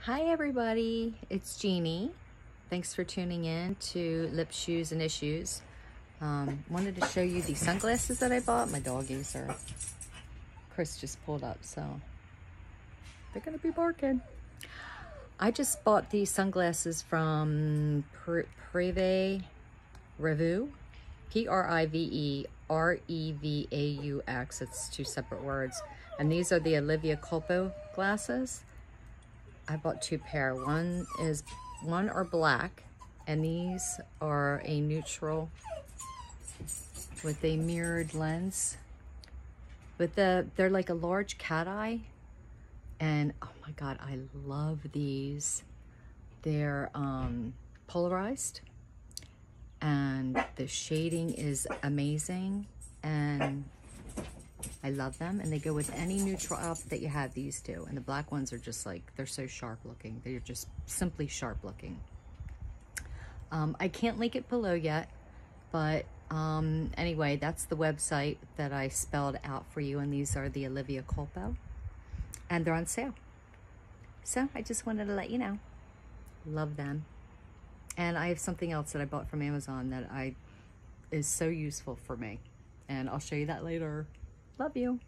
Hi everybody, it's Jeannie. Thanks for tuning in to Lip Shoes and Issues. Wanted to show you these sunglasses that I bought. My doggies are, Chris just pulled up, so they're gonna be barking. I just bought these sunglasses from Privé Revue, P-R-I-V-E-R-E-V-A-U-X. It's two separate words. And these are the Olivia Culpo glasses. I bought two pair. One are black, and these are a neutral with a mirrored lens. But they're like a large cat eye, and oh my god, I love these. They're polarized, and the shading is amazing, and I love them, and they go with any neutral outfit that you have. These do, and the black ones are just like, they're so sharp looking. They're just simply sharp looking. I can't link it below yet, but anyway, that's the website that I spelled out for you, and these are the Olivia Culpo, and they're on sale. So I just wanted to let you know. Love them. And I have something else that I bought from Amazon that is so useful for me, and I'll show you that later. Love you.